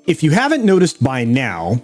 If you haven't noticed by now,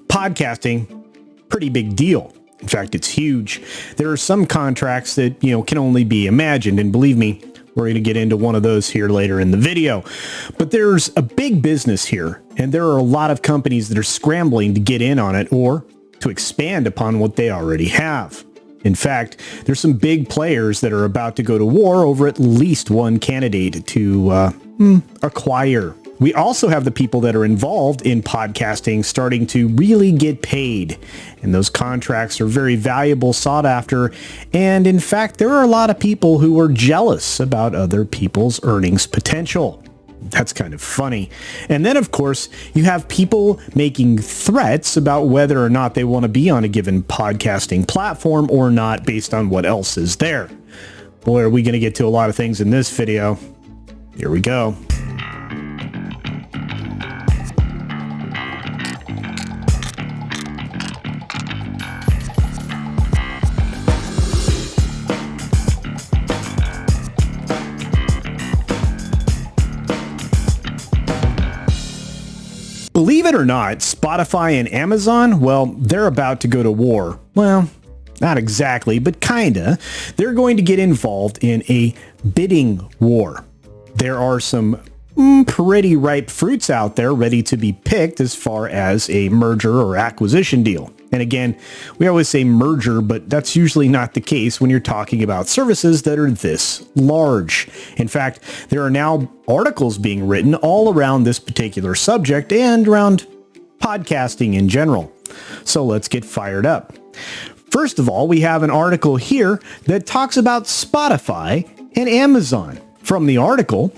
podcasting, pretty big deal. In fact, it's huge. There are some contracts that, can only be imagined. And believe me, we're going to get into one of those here later in the video. But there's a big business here, and there are a lot of companies that are scrambling to get in on it or to expand upon what they already have. In fact, there's some big players that are about to go to war over at least one candidate to acquire. We also have the people that are involved in podcasting starting to really get paid. And those contracts are very valuable, sought after. And in fact, there are a lot of people who are jealous about other people's earnings potential. That's kind of funny. And then, of course, you have people making threats about whether or not they want to be on a given podcasting platform or not based on what else is there. Boy, are we going to get to a lot of things in this video. Here we go. Believe it or not, Spotify and Amazon, well, they're about to go to war. Well, not exactly, but kinda. They're going to get involved in a bidding war. There are some pretty ripe fruits out there ready to be picked as far as a merger or acquisition deal. And again, we always say merger, but that's usually not the case when you're talking about services that are this large. In fact, there are now articles being written all around this particular subject and around podcasting in general. So let's get fired up. First of all, we have an article here that talks about Spotify and Amazon. From the article,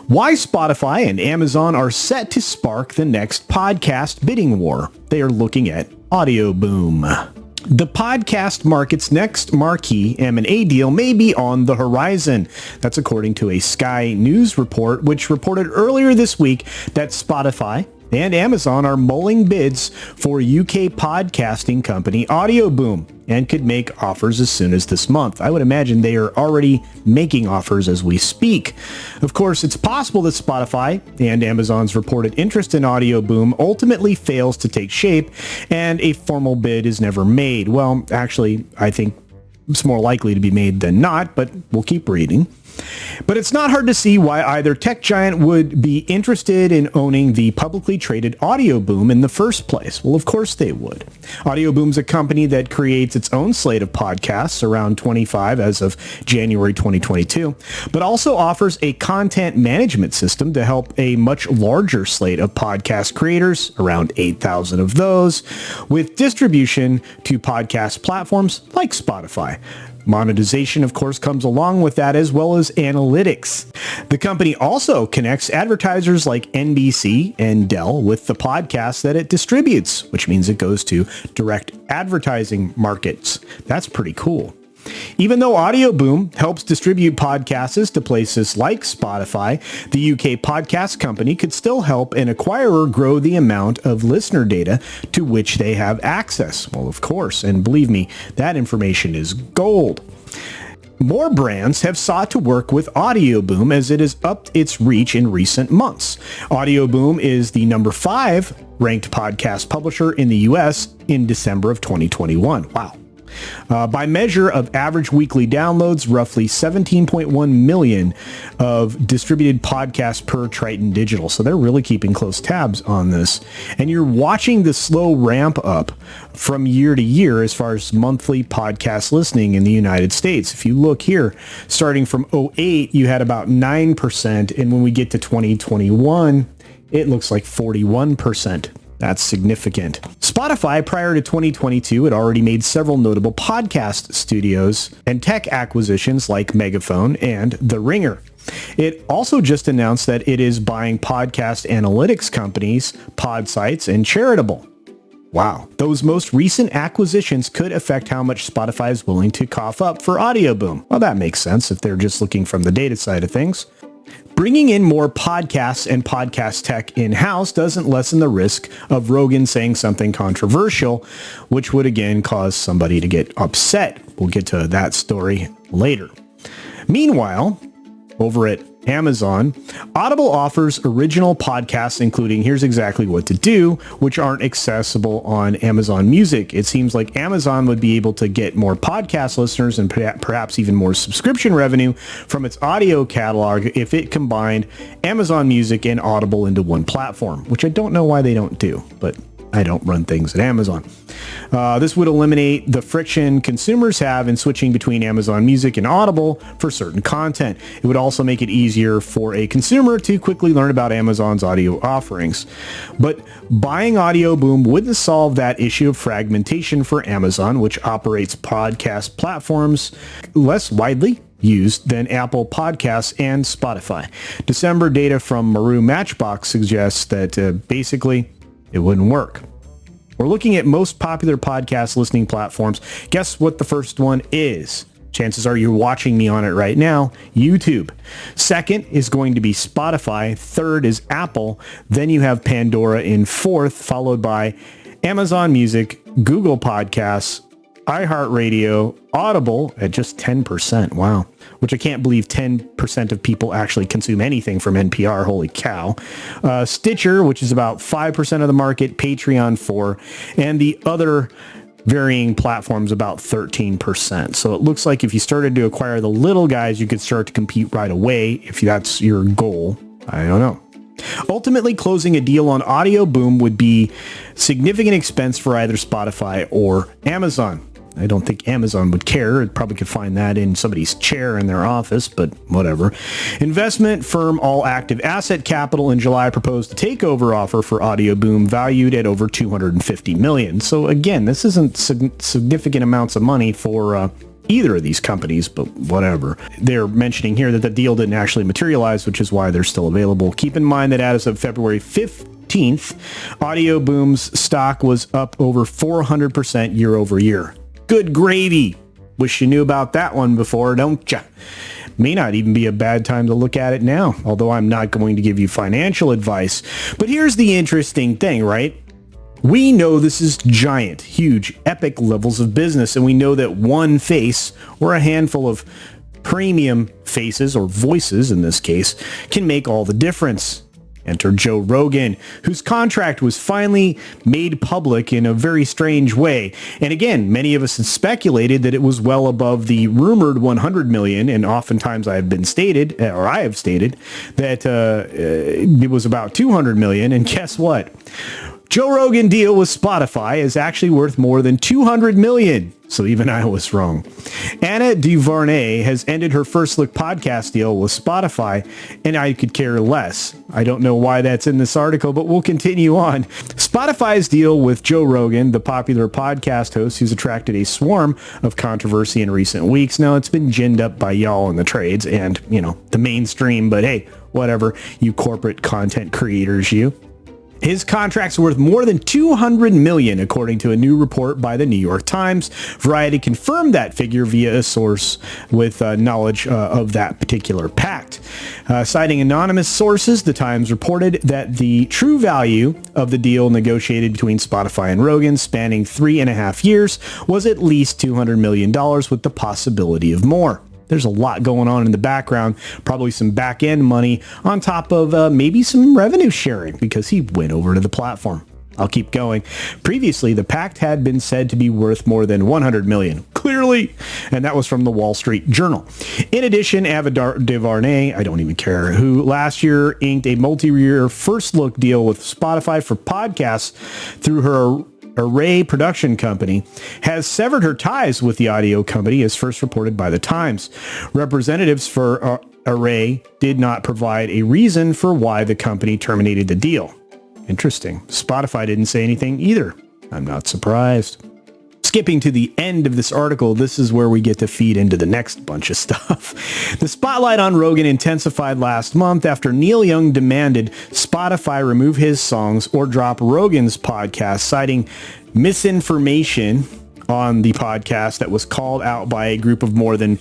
why Spotify and Amazon are set to spark the next podcast bidding war. They are looking at audio boom. The podcast market's next marquee M&A deal may be on the horizon. That's according to a Sky News report, which reported earlier this week that Spotify and Amazon are mulling bids for UK podcasting company Audio Boom and could make offers as soon as this month. I would imagine they are already making offers as we speak. Of course, it's possible that Spotify and Amazon's reported interest in Audio Boom ultimately fails to take shape and a formal bid is never made. Well, actually, I think it's more likely to be made than not, but we'll keep reading. But it's not hard to see why either tech giant would be interested in owning the publicly traded Audio Boom in the first place. Well, of course they would. Audio Boom's a company that creates its own slate of podcasts, around 25 as of January 2022, but also offers a content management system to help a much larger slate of podcast creators, around 8,000 of those, with distribution to podcast platforms like Spotify. Monetization, of course, comes along with that, as well as analytics. The company also connects advertisers like NBC and Dell with the podcasts that it distributes, which means it goes to direct advertising markets. That's pretty cool. Even though Audio Boom helps distribute podcasts to places like Spotify, the UK podcast company could still help an acquirer grow the amount of listener data to which they have access. Well, of course, and believe me, that information is gold. More brands have sought to work with Audio Boom as it has upped its reach in recent months. Audio Boom is the number 5 ranked podcast publisher in the US in December of 2021. Wow. By measure of average weekly downloads, roughly 17.1 million of distributed podcasts per Triton Digital. So they're really keeping close tabs on this. And you're watching the slow ramp up from year to year as far as monthly podcast listening in the United States. If you look here, starting from 2008, you had about 9%. And when we get to 2021, it looks like 41%. That's significant. Spotify, prior to 2022, had already made several notable podcast studios and tech acquisitions like Megaphone and The Ringer. It also just announced that it is buying podcast analytics companies, Podsights, and Charitable. Wow. Those most recent acquisitions could affect how much Spotify is willing to cough up for Audio Boom. Well, that makes sense if they're just looking from the data side of things. Bringing in more podcasts and podcast tech in-house doesn't lessen the risk of Rogan saying something controversial, which would again cause somebody to get upset. We'll get to that story later. Meanwhile, over at Amazon, Audible offers original podcasts, including Here's Exactly What to Do, which aren't accessible on Amazon Music. It seems like Amazon would be able to get more podcast listeners and perhaps even more subscription revenue from its audio catalog if it combined Amazon Music and Audible into one platform, which I don't know why they don't do, but I don't run things at Amazon. This would eliminate the friction consumers have in switching between Amazon Music and Audible for certain content. It would also make it easier for a consumer to quickly learn about Amazon's audio offerings. But buying Audio Boom wouldn't solve that issue of fragmentation for Amazon, which operates podcast platforms less widely used than Apple Podcasts and Spotify. December data from Maru Matchbox suggests that basically it wouldn't work. We're looking at most popular podcast listening platforms. Guess what the first one is? Chances are you're watching me on it right now. YouTube. Second is going to be Spotify. Third is Apple. Then you have Pandora in fourth, followed by Amazon Music, Google Podcasts, iHeartRadio, Audible at just 10%. Wow. Which I can't believe 10% of people actually consume anything from NPR. Holy cow. Stitcher, which is about 5% of the market, Patreon 4%, and the other varying platforms about 13%. So it looks like if you started to acquire the little guys, you could start to compete right away if that's your goal. I don't know. Ultimately, closing a deal on Audio Boom would be significant expense for either Spotify or Amazon. I don't think Amazon would care. It probably could find that in somebody's chair in their office, but whatever. Investment firm All Active Asset Capital in July proposed a takeover offer for Audio Boom valued at over $250 million. So again, this isn't significant amounts of money for either of these companies, but whatever. They're mentioning here that the deal didn't actually materialize, which is why they're still available. Keep in mind that as of February 15th, Audio Boom's stock was up over 400% year over year. Good gravy. Wish you knew about that one before, don't ya? May not even be a bad time to look at it now, although I'm not going to give you financial advice. But here's the interesting thing, right? We know this is giant, huge, epic levels of business, and we know that one face, or a handful of premium faces, or voices in this case, can make all the difference. Enter Joe Rogan, whose contract was finally made public in a very strange way. And again, many of us had speculated that it was well above the rumored 100 million, and oftentimes I have stated that it was about 200 million. And guess what? Joe Rogan deal with Spotify is actually worth more than 200 million. So even I was wrong. Anna DuVernay has ended her First Look podcast deal with Spotify, and I could care less. I don't know why that's in this article, but we'll continue on. Spotify's deal with Joe Rogan, the popular podcast host who's attracted a swarm of controversy in recent weeks. Now, it's been ginned up by y'all in the trades and, the mainstream, but hey, whatever, you corporate content creators, you. His contract's worth more than 200 million, according to a new report by the New York Times. Variety confirmed that figure via a source with knowledge of that particular pact. Citing anonymous sources, the Times reported that the true value of the deal negotiated between Spotify and Rogan, spanning 3.5 years, was at least $200 million, with the possibility of more. There's a lot going on in the background, probably some back-end money on top of maybe some revenue sharing because he went over to the platform. I'll keep going. Previously, the pact had been said to be worth more than 100 million. Clearly. And that was from the Wall Street Journal. In addition, Ava DuVernay, I don't even care, who last year inked a multi-year First Look deal with Spotify for podcasts through her Array production company, has severed her ties with the audio company, as first reported by the Times. Representatives for Array did not provide a reason for why the company terminated the deal. Interesting. Spotify didn't say anything either. I'm not surprised. Skipping to the end of this article, this is where we get to feed into the next bunch of stuff. The spotlight on Rogan intensified last month after Neil Young demanded Spotify remove his songs or drop Rogan's podcast, citing misinformation on the podcast that was called out by a group of more than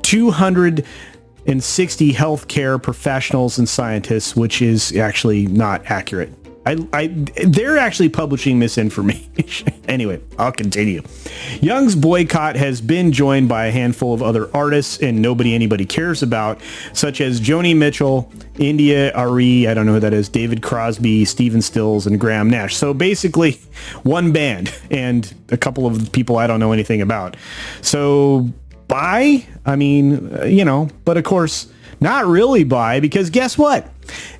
260 healthcare professionals and scientists, which is actually not accurate. They're actually publishing misinformation. Anyway, I'll continue. Young's boycott has been joined by a handful of other artists and nobody anybody cares about, such as Joni Mitchell, India Arie, I don't know who that is, David Crosby, Stephen Stills, and Graham Nash. So basically, one band and a couple of people I don't know anything about. So buy? I mean, but of course, not really buy, because guess what?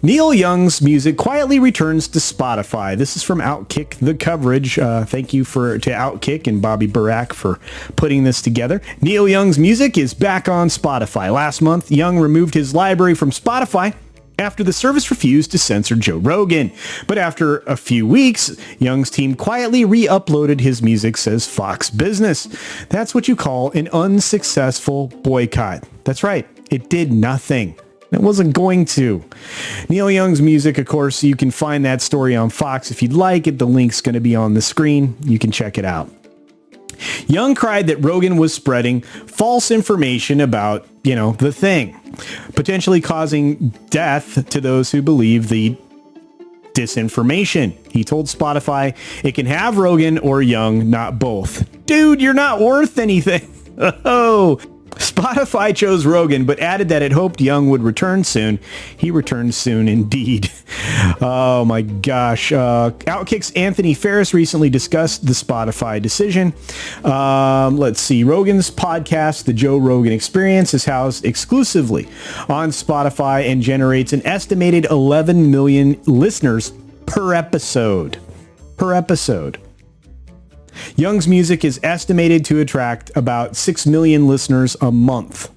Neil Young's music quietly returns to Spotify. This is from Outkick, the coverage. Thank you to Outkick and Bobby Barak for putting this together. Neil Young's music is back on Spotify. Last month, Young removed his library from Spotify after the service refused to censor Joe Rogan. But after a few weeks, Young's team quietly re-uploaded his music, says Fox Business. That's what you call an unsuccessful boycott. That's right. It did nothing. It wasn't going to. Neil Young's music, of course, you can find that story on Fox if you'd like it. The link's going to be on the screen. You can check it out. Young cried that Rogan was spreading false information about, the thing, potentially causing death to those who believe the disinformation. He told Spotify it can have Rogan or Young, not both. Dude, you're not worth anything. Oh. Spotify chose Rogan, but added that it hoped Young would return soon. He returned soon indeed. Oh my gosh. Outkick's Anthony Ferris recently discussed the Spotify decision. Let's see. Rogan's podcast, The Joe Rogan Experience, is housed exclusively on Spotify and generates an estimated 11 million listeners per episode. Young's music is estimated to attract about 6 million listeners a month.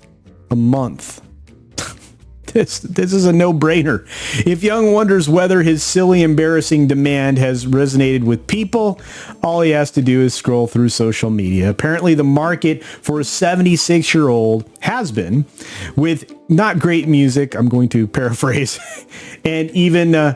This is a no-brainer. If Young wonders whether his silly, embarrassing demand has resonated with people, all he has to do is scroll through social media. Apparently, the market for a 76-year-old has been, with not great music, I'm going to paraphrase, and even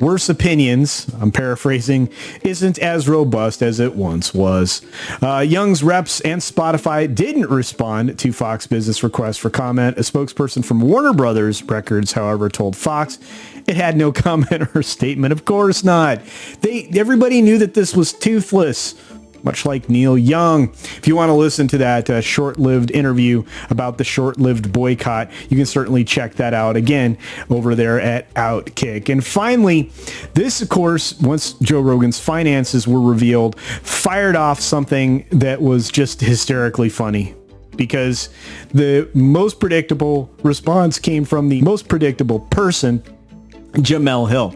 worse opinions, I'm paraphrasing, isn't as robust as it once was. Young's reps and Spotify didn't respond to Fox Business requests for comment. A spokesperson from Warner Brothers Records, however, told Fox it had no comment or statement. Of course not. Everybody knew that this was toothless, much like Neil Young. If you want to listen to that short-lived interview about the short-lived boycott, you can certainly check that out again over there at Outkick. And finally, this, of course, once Joe Rogan's finances were revealed, fired off something that was just hysterically funny, because the most predictable response came from the most predictable person, Jamel Hill.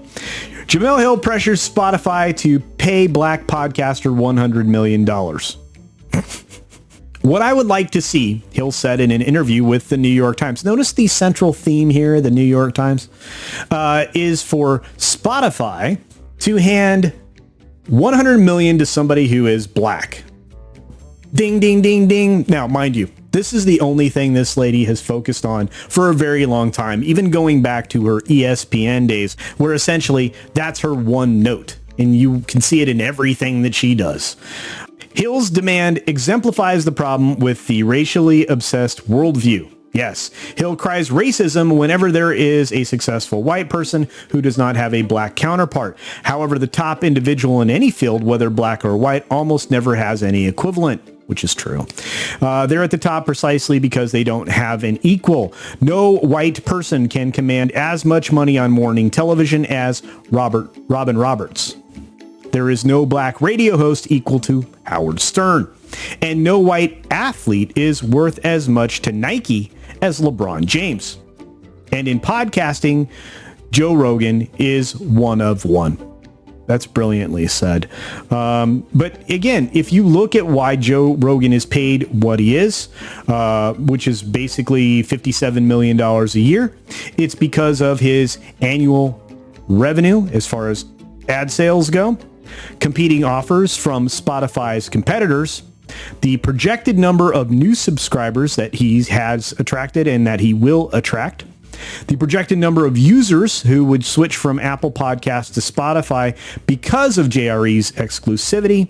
Jamel Hill pressures Spotify to pay black podcaster $100 million. What I would like to see, Hill said in an interview with the New York Times, notice the central theme here, the New York Times, is for Spotify to hand $100 million to somebody who is black. Ding, ding, ding, ding. Now, mind you, this is the only thing this lady has focused on for a very long time, even going back to her ESPN days, where essentially that's her one note, and you can see it in everything that she does. Hill's demand exemplifies the problem with the racially obsessed worldview. Yes, Hill cries racism whenever there is a successful white person who does not have a black counterpart. However, the top individual in any field, whether black or white, almost never has any equivalent, which is true. They're at the top precisely because they don't have an equal. No white person can command as much money on morning television as Robin Roberts. There is no black radio host equal to Howard Stern. And no white athlete is worth as much to Nike as LeBron James. And in podcasting, Joe Rogan is one of one. That's brilliantly said. But again, if you look at why Joe Rogan is paid what he is, which is basically $57 million a year, it's because of his annual revenue as far as ad sales go, competing offers from Spotify's competitors, the projected number of new subscribers that he has attracted and that he will attract, the projected number of users who would switch from Apple Podcasts to Spotify because of JRE's exclusivity,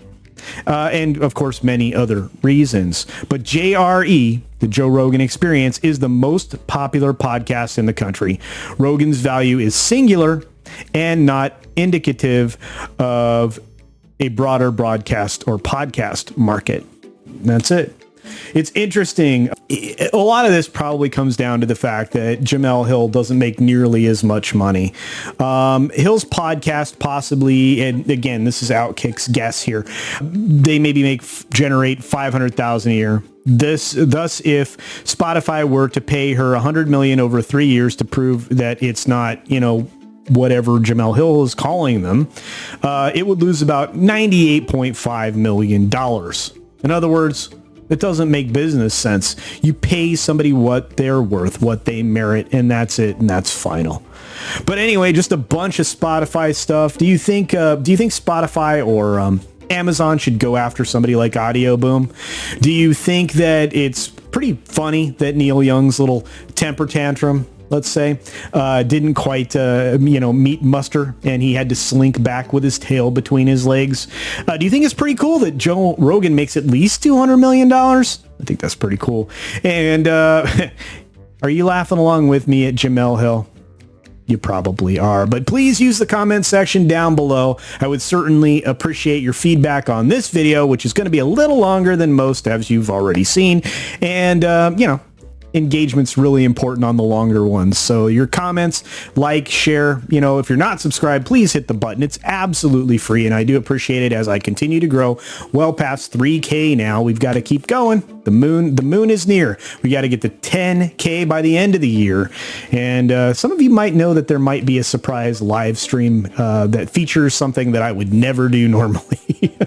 and of course many other reasons. But JRE, the Joe Rogan Experience, is the most popular podcast in the country. Rogan's value is singular, and not indicative of a broader broadcast or podcast market. That's it. It's interesting. A lot of this probably comes down to the fact that Jemele Hill doesn't make nearly as much money. Hill's podcast possibly, and again, this is Outkick's guess here, they maybe generate $500,000 a year. Thus, if Spotify were to pay her $100 million over 3 years to prove that it's not, whatever Jemele Hill is calling them, it would lose about $98.5 million. In other words, it doesn't make business sense. You pay somebody what they're worth, what they merit, and that's it, and that's final. But anyway, just a bunch of Spotify stuff. Do you think Spotify or Amazon should go after somebody like Audio Boom? Do you think that it's pretty funny that Neil Young's little temper tantrum, let's say, didn't quite, meet muster, and he had to slink back with his tail between his legs? Do you think it's pretty cool that Joe Rogan makes at least $200 million? I think that's pretty cool. And are you laughing along with me at Jemele Hill? You probably are, but please use the comment section down below. I would certainly appreciate your feedback on this video, which is going to be a little longer than most, as you've already seen. And, engagement's really important on the longer ones. So your comments, like, share, if you're not subscribed, please hit the button. It's absolutely free, and I do appreciate it as I continue to grow well past 3K now. We've got to keep going. The moon is near. We got to get to 10K by the end of the year. And some of you might know that there might be a surprise live stream that features something that I would never do normally.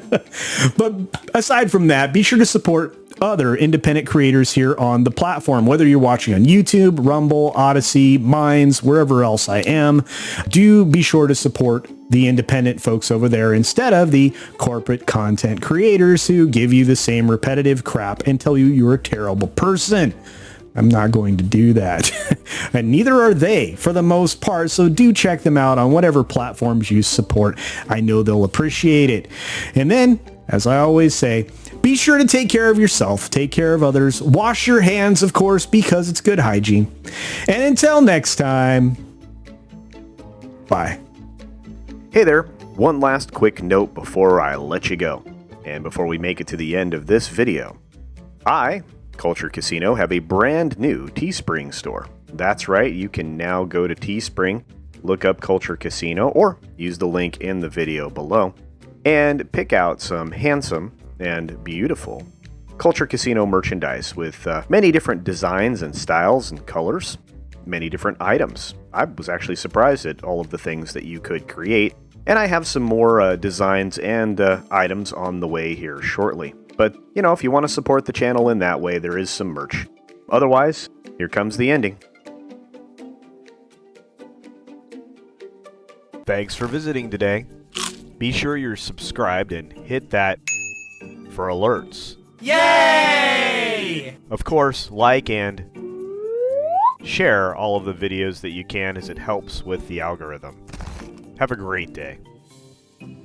But aside from that, be sure to support other independent creators here on the platform, whether you're watching on YouTube, Rumble, Odyssey, Minds, wherever else I am. Do be sure to support the independent folks over there instead of the corporate content creators who give you the same repetitive crap and tell you you're a terrible person. I'm not going to do that. And neither are they for the most part. So do check them out on whatever platforms you support. I know they'll appreciate it. And then, as I always say, be sure to take care of yourself, take care of others, wash your hands, of course, because it's good hygiene. And until next time, bye. Hey there, one last quick note before I let you go, and before we make it to the end of this video. I, CultureCasino, have a brand new Teespring store. That's right, you can now go to Teespring, look up CultureCasino, or use the link in the video below, and pick out some handsome and beautiful CultureCasino merchandise with many different designs and styles and colors, many different items. I was actually surprised at all of the things that you could create, and I have some more designs and items on the way here shortly. But, if you want to support the channel in that way, there is some merch. Otherwise, here comes the ending. Thanks for visiting today. Be sure you're subscribed and hit that for alerts. Yay! Of course, like and share all of the videos that you can, as it helps with the algorithm. Have a great day.